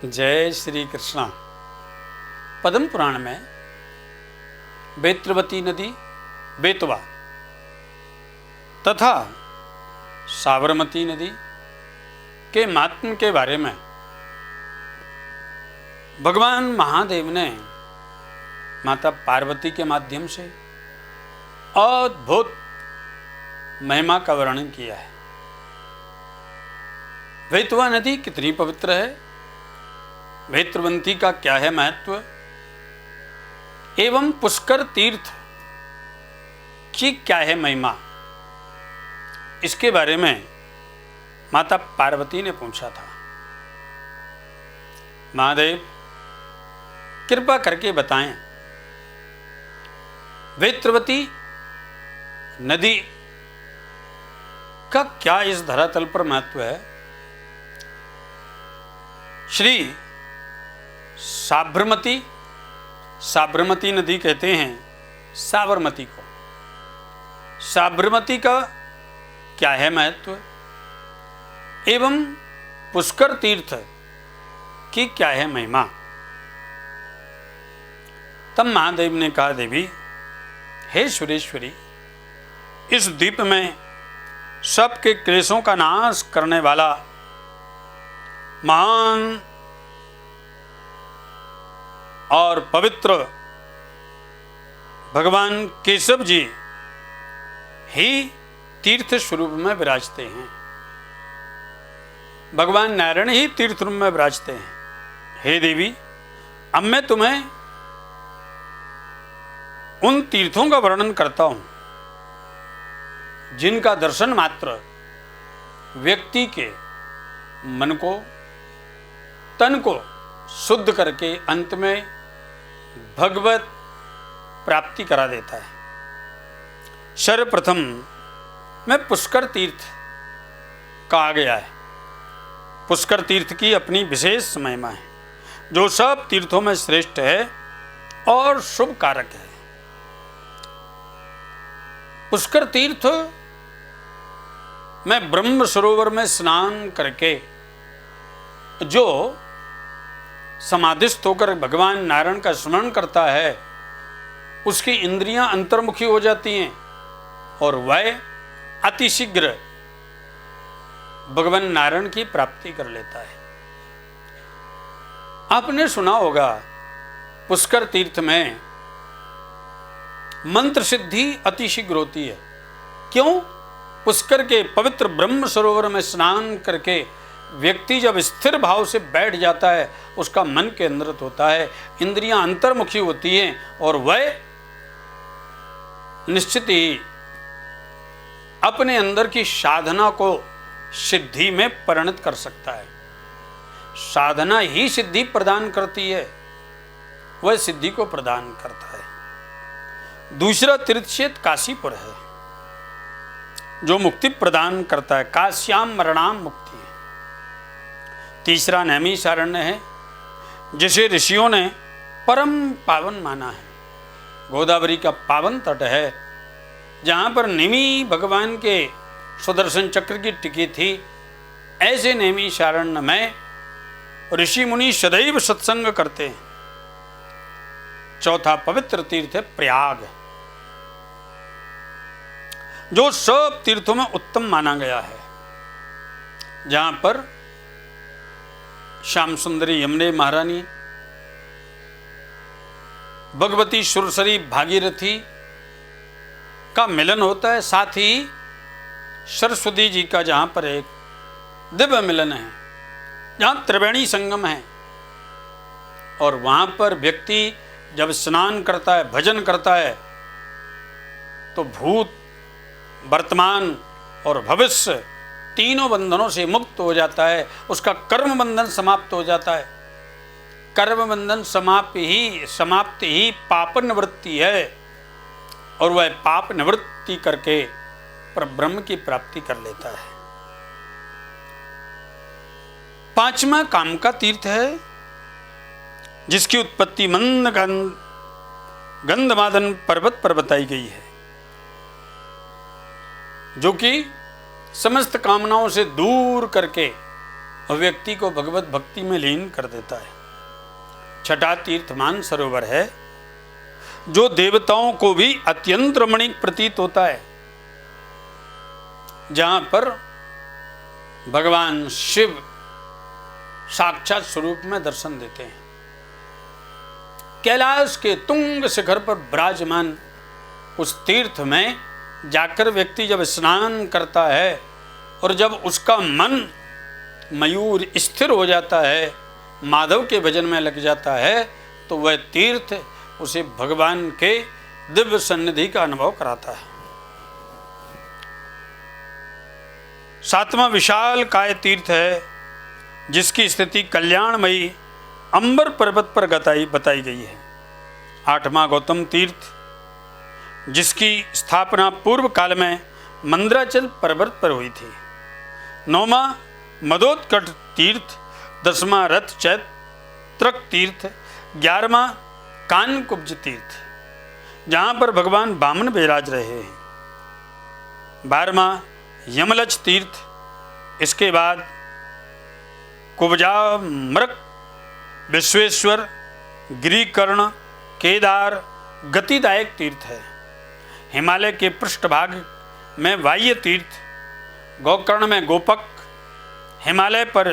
जय श्री कृष्णा। पद्म पुराण में बेत्रवती नदी, बेतवा तथा साबरमती नदी के महात्म्य के बारे में भगवान महादेव ने माता पार्वती के माध्यम से अद्भुत महिमा का वर्णन किया है। बेतवा नदी कितनी पवित्र है, बेत्रवंती का क्या है महत्व, एवं पुष्कर तीर्थ की क्या है महिमा, इसके बारे में माता पार्वती ने पूछा था। महादेव कृपा करके बताएं, बेत्रवती नदी का क्या इस धरातल पर महत्व है। श्री साबरमती नदी कहते हैं साबरमती को। साबरमती का क्या है महत्व एवं पुष्कर तीर्थ की क्या है महिमा। तब महादेव ने कहा, देवी हे सुरेश्वरी, इस द्वीप में सबके क्लेशों का नाश करने वाला महान और पवित्र भगवान केशव जी ही तीर्थ स्वरूप में विराजते हैं। भगवान नारायण ही तीर्थ रूप में विराजते हैं। हे देवी, अब मैं तुम्हें उन तीर्थों का वर्णन करता हूं जिनका दर्शन मात्र व्यक्ति के मन को, तन को शुद्ध करके अंत में भगवत प्राप्ति करा देता है। सर्वप्रथम में पुष्कर तीर्थ कहा गया है। पुष्कर तीर्थ की अपनी विशेष महिमा है, जो सब तीर्थों में श्रेष्ठ है और शुभ कारक है। पुष्कर तीर्थ में ब्रह्म सरोवर में स्नान करके जो समाधिस्थ होकर भगवान नारायण का स्मरण करता है, उसकी इंद्रियां अंतर्मुखी हो जाती हैं और वह अतिशीघ्र भगवान नारायण की प्राप्ति कर लेता है। आपने सुना होगा, पुष्कर तीर्थ में मंत्र सिद्धि अतिशीघ्र होती है। क्यों? पुष्कर के पवित्र ब्रह्म सरोवर में स्नान करके व्यक्ति जब स्थिर भाव से बैठ जाता है, उसका मन केंद्रित होता है, इंद्रियां अंतर्मुखी होती हैं और वह निश्चित ही अपने अंदर की साधना को सिद्धि में परिणत कर सकता है। साधना ही सिद्धि प्रदान करती है, वह सिद्धि को प्रदान करता है। दूसरा तीर्थ क्षेत्र काशीपुर है, जो मुक्ति प्रदान करता है। काश्याम मरणाम मुक्ति है। तीसरा नैमिषारण्य है, जिसे ऋषियों ने परम पावन माना है। गोदावरी का पावन तट है, जहाँ पर नेमि भगवान के सुदर्शन चक्र की टिकी थी। ऐसे नैमिषारण्य में ऋषि मुनि सदैव सत्संग करते हैं। चौथा पवित्र तीर्थ है प्रयाग, जो सब तीर्थों में उत्तम माना गया है, जहाँ पर श्याम सुंदरी यमुने महारानी, भगवती सुरसरी भागीरथी का मिलन होता है। साथ ही सरस्वती जी का जहाँ पर एक दिव्य मिलन है, जहाँ त्रिवेणी संगम है। और वहाँ पर व्यक्ति जब स्नान करता है, भजन करता है, तो भूत, वर्तमान और भविष्य तीनों बंधनों से मुक्त हो जाता है। उसका कर्म बंधन समाप्त हो जाता है। कर्म बंधन समाप्ति ही पाप निवृत्ति है, और वह पाप निवृत्ति करके पर ब्रह्म की प्राप्ति कर लेता है। पांचवा काम का तीर्थ है, जिसकी उत्पत्ति मंद गंधमादन पर्वत पर बताई गई है, जो कि समस्त कामनाओं से दूर करके और व्यक्ति को भगवत भक्ति में लीन कर देता है। छठा तीर्थ मानसरोवर है, जो देवताओं को भी अत्यंत रमणीक प्रतीत होता है, जहां पर भगवान शिव साक्षात स्वरूप में दर्शन देते हैं। कैलाश के तुंग शिखर पर विराजमान उस तीर्थ में जाकर व्यक्ति जब स्नान करता है और जब उसका मन मयूर स्थिर हो जाता है, माधव के भजन में लग जाता है, तो वह तीर्थ उसे भगवान के दिव्य सन्निधि का अनुभव कराता है। सातवां विशाल काय तीर्थ है, जिसकी स्थिति कल्याणमयी अंबर पर्वत पर बताई गई है। आठवां गौतम तीर्थ, जिसकी स्थापना पूर्व काल में मंदराचल पर्वत पर हुई थी। नौवां मदोत्कट तीर्थ, 10वां रथ चैत्रक तीर्थ, 11वां कानकुब्ज तीर्थ, जहाँ पर भगवान वामन विराज रहे हैं। 12वां यमलच तीर्थ, इसके बाद कुब्जामृक, विश्वेश्वर, गिरिकर्ण, केदार गतिदायक तीर्थ है। हिमालय के पृष्ठभाग में वाह्य तीर्थ, गोकर्ण में गोपक, हिमालय पर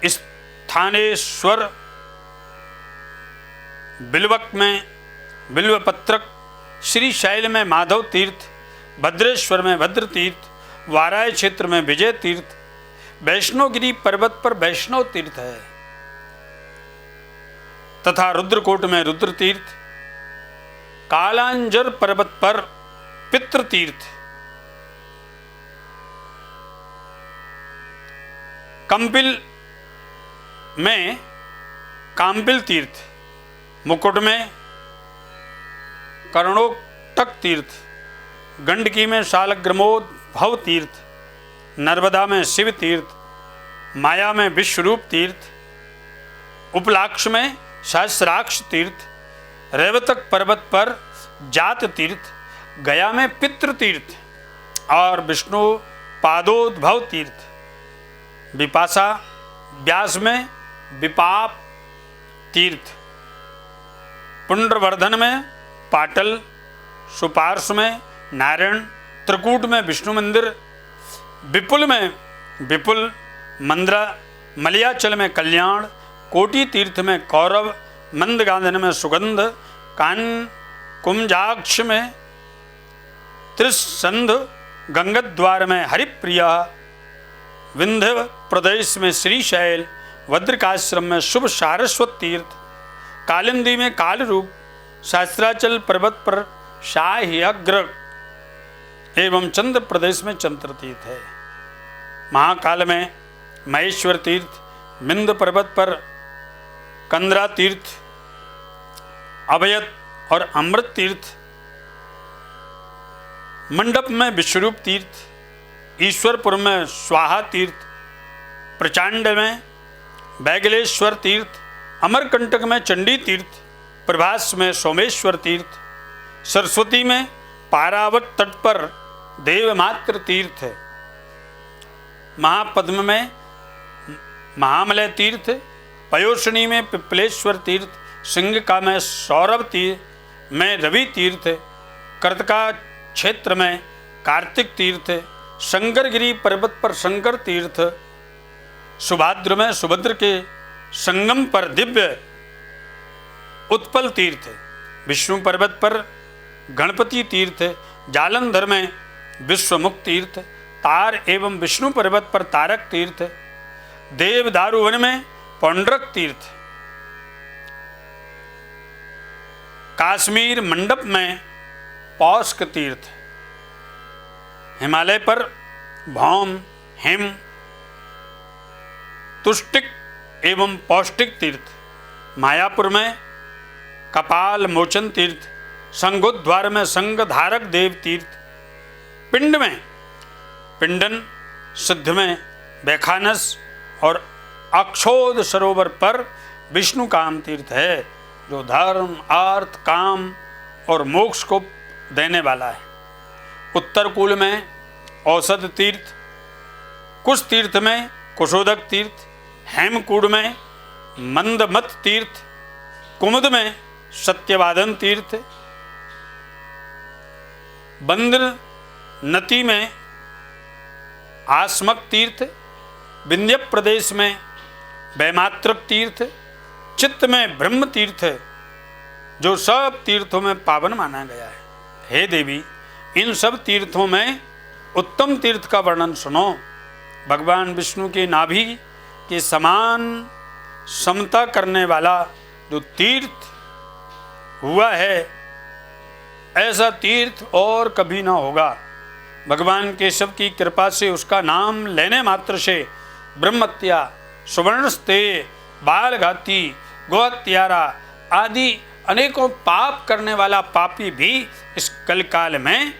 स्थानेश्वर, बिल्वक में बिल्वपत्रक, श्रीशैल में माधव तीर्थ, भद्रेश्वर में भद्र तीर्थ, वाराय क्षेत्र में विजय तीर्थ, वैष्णोगिरी पर्वत पर वैष्णव तीर्थ है, तथा रुद्रकोट में रुद्र तीर्थ, कालांजर पर्वत पर पितृ तीर्थ, कंपिल में काम्पिल तीर्थ, मुकुट में कर्णोटक तीर्थ, गंडकी में शालग्रामोद्भव तीर्थ, नर्मदा में शिव तीर्थ, माया में विश्वरूप तीर्थ, उपलाक्ष में सहस्राक्ष तीर्थ, रेवतक पर्वत पर जात तीर्थ, गया में पितृ तीर्थ और विष्णु पादोद्भव तीर्थ, विपाशा व्यास में विपाप तीर्थ, पुंड्रवर्धन में पाटल, सुपार्श में नारायण, त्रिकूट में विष्णु मंदिर, विपुल में विपुल, मंद्रा, मलयाचल में कल्याण, कोटि तीर्थ में कौरव, मंदगांधन में सुगंध, कान कुंजाक्ष में त्रिसंध, गंगद्वार में हरिप्रिया, विंध्य प्रदेश में श्रीशैल, वज्रकाश्रम में शुभ सारस्वत तीर्थ, कालिंदी में काल रूप, सहस्राचल पर्वत पर शाह्यग्र एवं चंद्र प्रदेश में चंद्र तीर्थ है। महाकाल में महेश्वर तीर्थ, विंध्य पर्वत पर कंदरा तीर्थ, अभयत और अमृत तीर्थ, मंडप में विश्वरूप तीर्थ, ईश्वरपुर में स्वाहा तीर्थ, प्रचांड में बैगलेश्वर तीर्थ, अमरकंटक में चंडी तीर्थ, प्रभास में सोमेश्वर तीर्थ, सरस्वती में पारावत तट पर देवमात्र तीर्थ, महापद्म में महामलय तीर्थ, पयोषणी में पिपलेश्वर तीर्थ, सिंहका में सौरभ तीर्थ में रवि तीर्थ, कर्तका क्षेत्र में कार्तिक तीर्थ, शंकरगिरी पर्वत पर शंकर तीर्थ, सुभाद्र में सुभद्र के संगम पर दिव्य उत्पल तीर्थ, विष्णु पर्वत पर गणपति तीर्थ, जालंधर में विश्वमुख तीर्थ, तार एवं विष्णु पर्वत पर तारक तीर्थ, देवदारुवन में पौंड्रक तीर्थ, काश्मीर मंडप में पौष्क तीर्थ, हिमालय पर भौम, हिम, तुष्टिक एवं पौष्टिक तीर्थ, मायापुर में कपाल मोचन तीर्थ, संगोद्वार में संगधारक देव तीर्थ, पिंड में पिंडन, सिद्ध में बैखानस और अक्षोद सरोवर पर विष्णु काम तीर्थ है, जो धर्म, अर्थ, काम और मोक्ष को देने वाला है। उत्तर कूल में औषध तीर्थ, कुश तीर्थ में कुशोदक तीर्थ, हेमकूट में मंदमत तीर्थ, कुमुद में सत्यवादन तीर्थ, बंदर नती में आसमक तीर्थ, विंध्य प्रदेश में वैमात्रक तीर्थ, चित्त में ब्रह्म तीर्थ, जो सब तीर्थों में पावन माना गया है। हे देवी, इन सब तीर्थों में उत्तम तीर्थ का वर्णन सुनो। भगवान विष्णु के नाभि के समान समता करने वाला जो तीर्थ हुआ है, ऐसा तीर्थ और कभी ना होगा। भगवान केशव की कृपा से उसका नाम लेने मात्र से ब्रह्मत्या, सुवर्णस्ते, बालघाती, गोहत्यारा आदि अनेकों पाप करने वाला पापी भी इस कलकाल में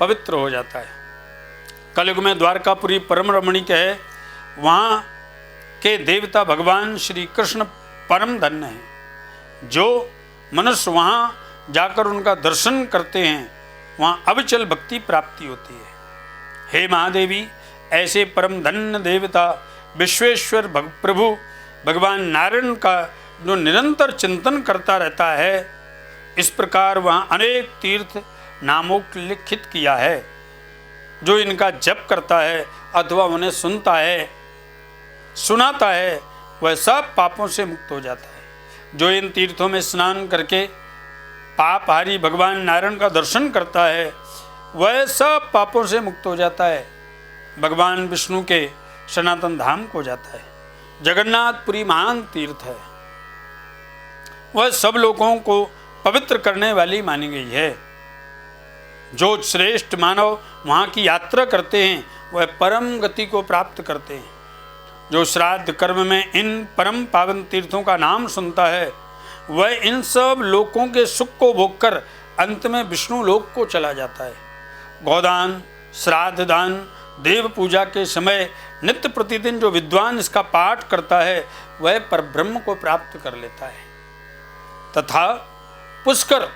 पवित्र हो जाता है। कलयुग में द्वारकापुरी परम रमणीक है, वहाँ के देवता भगवान श्री कृष्ण परम धन्य हैं। जो मनुष्य वहाँ जाकर उनका दर्शन करते हैं, वहाँ अविचल भक्ति प्राप्ति होती है। हे महादेवी, ऐसे परम धन्य देवता विश्वेश्वर प्रभु भगवान नारायण का जो निरंतर चिंतन करता रहता है, इस प्रकार वहाँ अनेक तीर्थ नामोल्लिखित किया है। जो इनका जप करता है अथवा उन्हें सुनता है, सुनाता है, वह सब पापों से मुक्त हो जाता है। जो इन तीर्थों में स्नान करके पापहारी भगवान नारायण का दर्शन करता है, वह सब पापों से मुक्त हो जाता है, भगवान विष्णु के सनातन धाम को जाता है। जगन्नाथपुरी महान तीर्थ है, वह सब लोगों को पवित्र करने वाली मानी गई है। जो श्रेष्ठ मानव वहाँ की यात्रा करते हैं, वह परम गति को प्राप्त करते हैं। जो श्राद्ध कर्म में इन परम पावन तीर्थों का नाम सुनता है, वह इन सब लोकों के सुख को भोगकर अंत में विष्णु लोक को चला जाता है। गौदान, श्राद्ध दान, देव पूजा के समय नित्य प्रतिदिन जो विद्वान इसका पाठ करता है, वह परब्रह्म को प्राप्त कर लेता है। तथा पुष्कर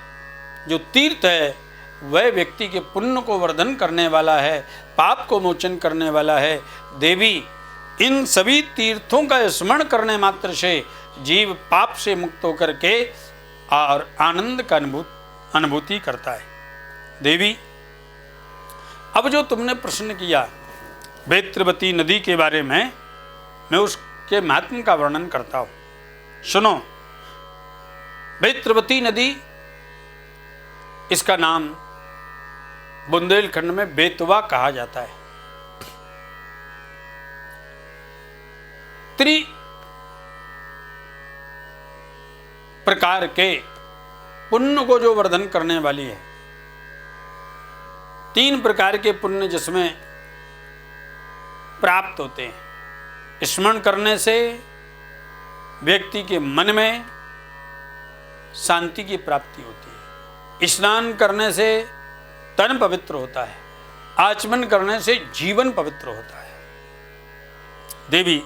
जो तीर्थ है, वह व्यक्ति के पुण्य को वर्धन करने वाला है, पाप को मोचन करने वाला है। देवी, इन सभी तीर्थों का स्मरण करने मात्र से जीव पाप से मुक्त होकर के और आनंद का अनुभूति करता है। देवी, अब जो तुमने प्रश्न किया वेत्रवती नदी के बारे में, मैं उसके महात्म्य का वर्णन करता हूँ, सुनो। वेत्रवती नदी, इसका नाम बुंदेलखंड में बेतवा कहा जाता है। त्रि प्रकार के पुण्य को जो वर्धन करने वाली है। 3 प्रकार के पुण्य जिसमें प्राप्त होते हैं। स्मरण करने से व्यक्ति के मन में शांति की प्राप्ति होती है। स्नान करने से तन पवित्र होता है। आचमन करने से जीवन पवित्र होता है। देवी,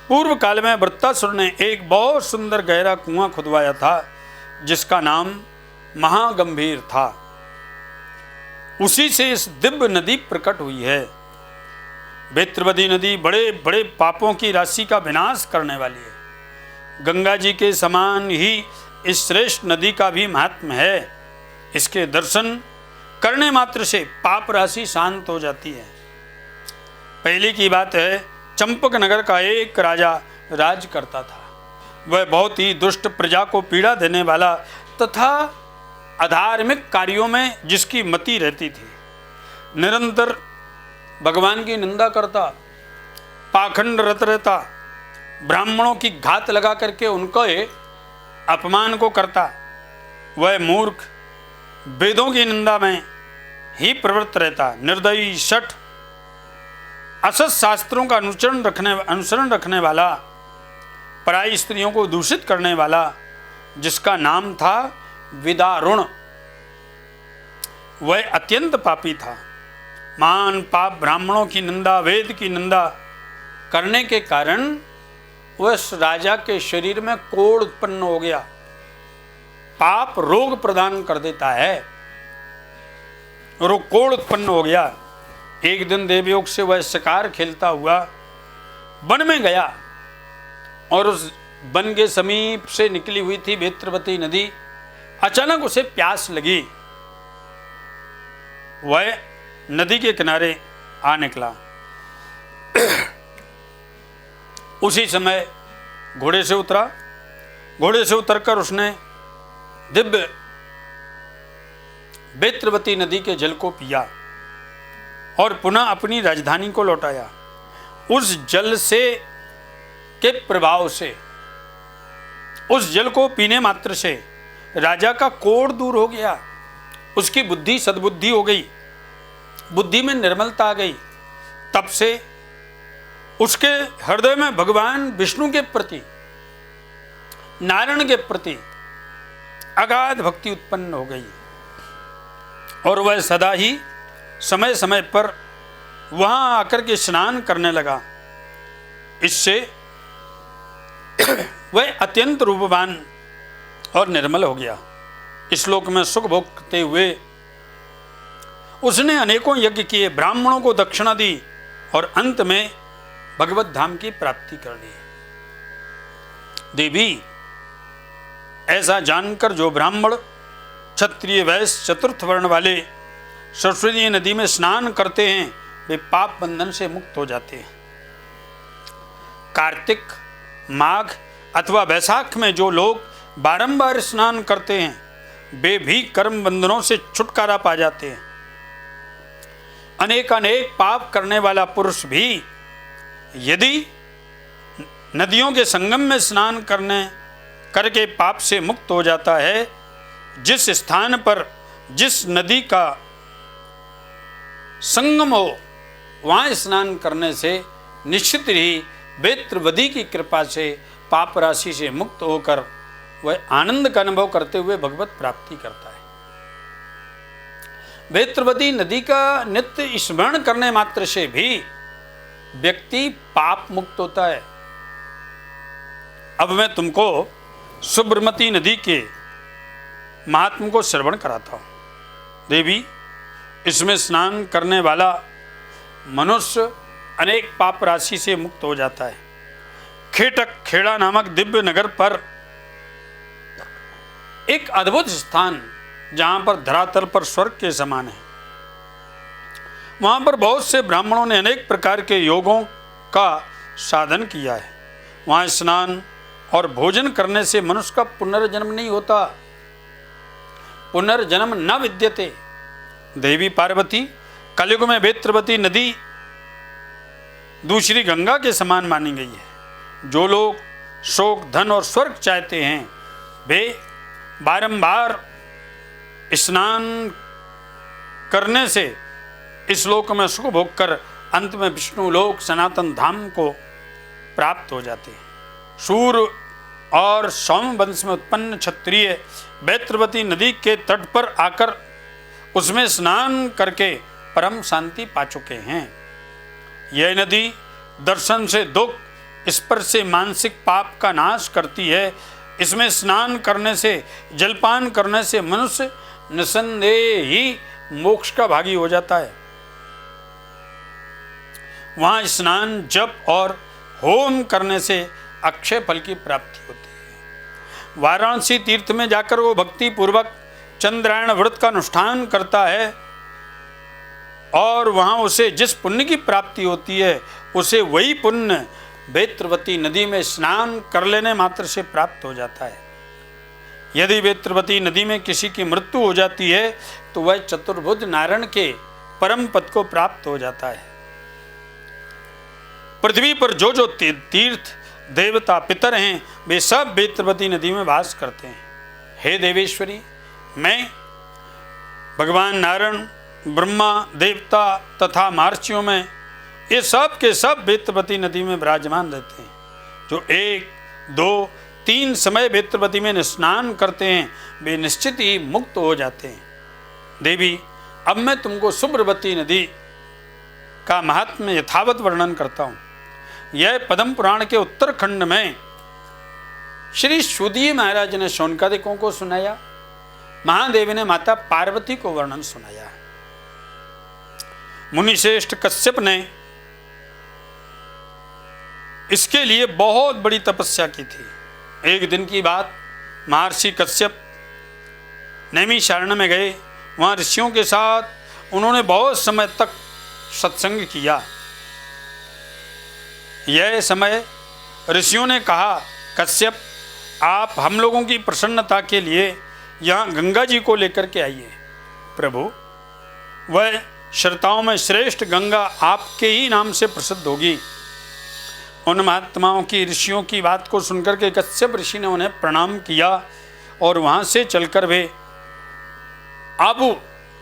पूर्व काल में वृत्तासुर ने एक बहुत सुंदर गहरा कुआं खुदवाया था, जिसका नाम महागंभीर था। उसी से इस दिव्य नदी प्रकट हुई है। वेत्रवती नदी बड़े बड़े पापों की राशि का विनाश करने वाली है। गंगा जी के समान ही इस श्रेष्ठ नदी का भी महात्म्य है। इसके दर्शन करने मात्र से पाप राशि शांत हो जाती है। पहले की बात है, चंपक नगर का एक राजा राज करता था। वह बहुत ही दुष्ट प्रजा को पीड़ा देने वाला तथा अधार्मिक कार्यों में जिसकी मति रहती थी। निरंतर भगवान की निंदा करता, पाखंड रत रहता, ब्राह्मणों की घात लगा करके उनके अपमान को करता। वह मूर्ख वेदों की निंदा में ही प्रवृत्त रहता। निर्दयी, शठ, असत शास्त्रों का अनुसरण रखने वाला, पराई स्त्रियों को दूषित करने वाला, जिसका नाम था विदारुण, वह अत्यंत पापी था। मान पाप, ब्राह्मणों की निंदा, वेद की निंदा करने के कारण उस राजा के शरीर में कोढ़ उत्पन्न हो गया। पाप रोग प्रदान कर देता है और वो कोढ़ उत्पन्न हो गया। एक दिन देवयोग से वह शिकार खेलता हुआ वन में गया और उस वन के समीप से निकली हुई थी वेत्रवती नदी। अचानक उसे प्यास लगी, वह नदी के किनारे आ निकला। उसी समय घोड़े से उतरा। घोड़े से उतरकर उसने दिव्य वेत्रवती नदी के जल को पिया और पुनः अपनी राजधानी को लौटाया। उस जल से के प्रभाव से, उस जल को पीने मात्र से राजा का कोढ़ दूर हो गया, उसकी बुद्धि सद्बुद्धि हो गई, बुद्धि में निर्मलता आ गई। तब से उसके हृदय में भगवान विष्णु के प्रति, नारायण के प्रति अगाध भक्ति उत्पन्न हो गई और वह सदा ही समय समय पर वहां आकर के स्नान करने लगा। इससे वह अत्यंत रूपवान और निर्मल हो गया। इस श्लोक में सुख भोग करते हुए उसने अनेकों यज्ञ किए, ब्राह्मणों को दक्षिणा दी और अंत में भगवत धाम की प्राप्ति कर ली। देवी, ऐसा जानकर जो ब्राह्मण, क्षत्रिय, वैश्य, चतुर्थ वर्ण वाले सरस्वती नदी में स्नान करते हैं वे पाप बंधन से मुक्त हो जाते हैं। कार्तिक, माघ अथवा वैशाख में जो लोग बारंबार स्नान करते हैं वे भी कर्म बंधनों से छुटकारा पा जाते हैं। अनेक पाप करने वाला पुरुष भी यदि नदियों के संगम में स्नान करके पाप से मुक्त हो जाता है, जिस स्थान पर जिस नदी का संगम हो वहाँ स्नान करने से निश्चित ही वेत्रवती की कृपा से पाप राशि से मुक्त होकर वह आनंद का अनुभव करते हुए भगवत प्राप्ति करता है। वेत्रवती नदी का नित्य स्मरण करने मात्र से भी व्यक्ति पाप मुक्त होता है। अब मैं तुमको सुब्रमती नदी के महात्म को श्रवण कराता हूँ। देवी, इसमें स्नान करने वाला मनुष्य अनेक पाप राशि से मुक्त हो जाता है। खेटक खेड़ा नामक दिव्य नगर पर एक अद्भुत स्थान, जहां पर धरातल पर स्वर्ग के समान है, वहां पर बहुत से ब्राह्मणों ने अनेक प्रकार के योगों का साधन किया है। वहां स्नान और भोजन करने से मनुष्य का पुनर्जन्म नहीं होता, पुनर्जन्म न विद्यते। देवी पार्वती, कलयुग में वेत्रवती नदी दूसरी गंगा के समान मानी गई है। जो लोग शोक, धन और स्वर्ग चाहते हैं वे बारंबार स्नान करने से इस लोक में सुख भोग कर अंत में विष्णु लोक सनातन धाम को प्राप्त हो जाते हैं। सूर्य और सौम वंश में उत्पन्न क्षत्रिय वेत्रवती नदी के तट पर आकर उसमें स्नान करके परम शांति पा चुके हैं। यह नदी दर्शन से दुख, स्पर्श से मानसिक पाप का नाश करती है। इसमें स्नान करने से, जलपान करने से मनुष्य निसंदेह ही मोक्ष का भागी हो जाता है। वहां स्नान, जप और होम करने से अक्षय फल की प्राप्ति होती है। वाराणसी तीर्थ में जाकर वो भक्ति पूर्वक चंद्रायण व्रत का अनुष्ठान करता है और वहां उसे जिस पुण्य की प्राप्ति होती है उसे वही पुण्य वेत्रवती नदी में स्नान कर लेने मात्र से प्राप्त हो जाता है। यदि वेत्रवती नदी में किसी की मृत्यु हो जाती है तो वह चतुर्भुज नारायण के परम पद को प्राप्त हो जाता है। पृथ्वी पर जो जो तीर्थ देवता पितर हैं वे सब वेत्रवती नदी में वास करते हैं। हे देवेश्वरी, मैं भगवान नारायण, ब्रह्मा, देवता तथा महर्षियों में ये सब के सब वेत्रवती नदी में विराजमान रहते हैं। जो 1, 2, 3 समय वेत्रवती में स्नान करते हैं वे निश्चित ही मुक्त हो जाते हैं। देवी, अब मैं तुमको सुब्रमती नदी का महात्म्य यथावत वर्णन करता हूँ। यह पद्म पुराण के उत्तरखंड में श्री सुदीय महाराज ने शौनकादिकों को सुनाया, महादेव ने माता पार्वती को वर्णन सुनाया। मुनिश्रेष्ठ कश्यप ने इसके लिए बहुत बड़ी तपस्या की थी। एक दिन की बात, महर्षि कश्यप नैमिषारण्य में गए। वहाँ ऋषियों के साथ उन्होंने बहुत समय तक सत्संग किया। यह समय ऋषियों ने कहा, कश्यप आप हम लोगों की प्रसन्नता के लिए यहाँ गंगा जी को लेकर के आइए। प्रभु, वह श्रोताओं में श्रेष्ठ गंगा आपके ही नाम से प्रसिद्ध होगी। उन महात्माओं की, ऋषियों की बात को सुनकर के कश्यप ऋषि ने उन्हें प्रणाम किया और वहाँ से चलकर वे आबू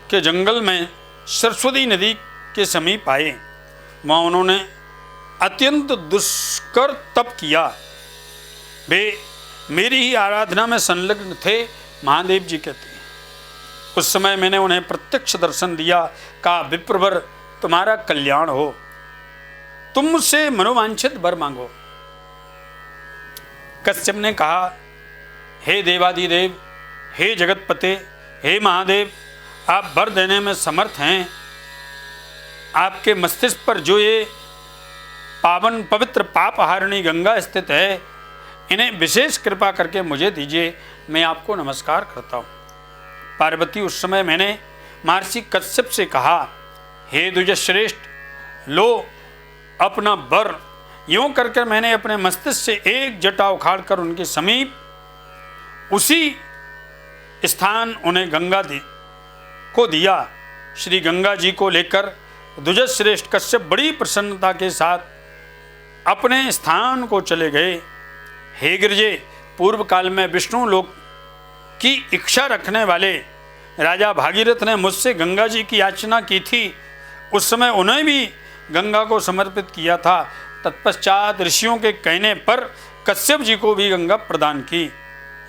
के जंगल में सरस्वती नदी के समीप आए। वहाँ उन्होंने अत्यंत दुष्कर तप किया। वे मेरी ही आराधना में संलग्न थे, महादेव जी कहते हैं। उस समय मैंने उन्हें प्रत्यक्ष दर्शन दिया, कहा विप्रवर तुम्हारा कल्याण हो, तुम मुझसे मनोवांछित वर मांगो। कश्यप ने कहा, हे देवादिदेव, हे जगतपते, हे महादेव, आप वर देने में समर्थ हैं। आपके मस्तिष्क पर जो ये पावन पवित्र पापहारिणी गंगा स्थित है, इन्हें विशेष कृपा करके मुझे दीजिए, मैं आपको नमस्कार करता हूँ। पार्वती, उस समय मैंने महर्षि कश्यप से कहा, हे द्विजश्रेष्ठ, लो अपना वर। यूँ करके मैंने अपने मस्तिष्क से एक जटा उखाड़कर उनके समीप उसी स्थान उन्हें गंगा को दिया। श्री गंगा जी को लेकर द्विजश्रेष्ठ कश्यप बड़ी प्रसन्नता के साथ अपने स्थान को चले गए। हे गिरजे, पूर्व काल में विष्णु लोक की इच्छा रखने वाले राजा भागीरथ ने मुझसे गंगा जी की याचना की थी। उस समय उन्हें भी गंगा को समर्पित किया था। तत्पश्चात ऋषियों के कहने पर कश्यप जी को भी गंगा प्रदान की।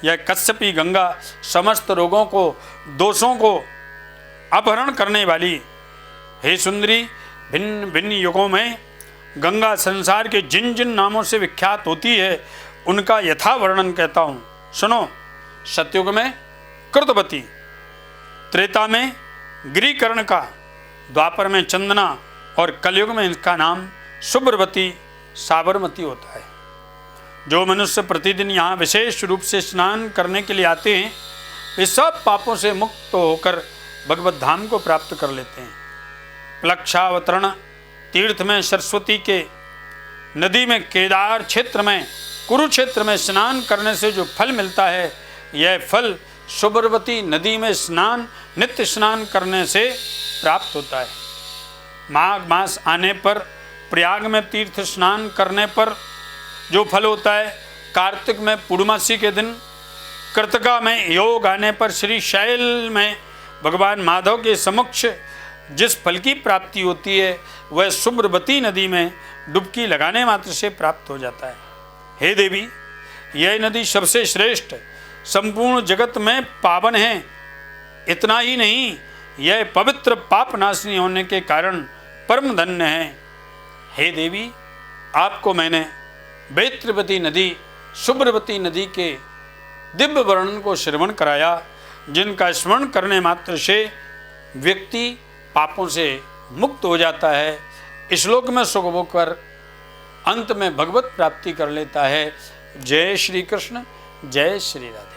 यह कश्यपी गंगा समस्त रोगों को, दोषों को अपहरण करने वाली। हे सुंदरी, भिन्न भिन्न युगों में गंगा संसार के जिन जिन नामों से विख्यात होती है, उनका यथा वर्णन कहता हूँ, सुनो। सतयुग में कृतवती, त्रेता में गिरिकर्ण, द्वापर में चंदना और कलयुग में इनका नाम शुभ्रवती, साबरमती होता है। जो मनुष्य प्रतिदिन यहाँ विशेष रूप से स्नान करने के लिए आते हैं, वे सब पापों से मुक्त होकर भगवत धाम को प्राप्त कर लेते हैं। प्लक्षावतरण तीर्थ में, सरस्वती के नदी में, केदार क्षेत्र में, कुरुक्षेत्र में स्नान करने से जो फल मिलता है, यह फल शुभ्रवती नदी में स्नान, नित्य स्नान करने से प्राप्त होता है। माघ मास आने पर, प्रयाग में तीर्थ स्नान करने पर जो फल होता है, कार्तिक में पूर्णमासी के दिन, कृतिका में योग आने पर श्री शैल में भगवान माधव के समक्ष जिस फल की प्राप्ति होती है, वह शुभ्रवती नदी में डुबकी लगाने मात्र से प्राप्त हो जाता है। हे देवी, यह नदी सबसे श्रेष्ठ, संपूर्ण जगत में पावन है। इतना ही नहीं, यह पवित्र पाप नाशनी होने के कारण परम धन्य है। हे देवी, आपको मैंने वेत्रवती नदी, शुभ्रवती नदी के दिव्य वर्णन को श्रवण कराया, जिनका स्मरण करने मात्र से व्यक्ति पापों से मुक्त हो जाता है, इस श्लोक में सुख भोग कर अंत में भगवत प्राप्ति कर लेता है। जय श्री कृष्ण, जय श्री राधे।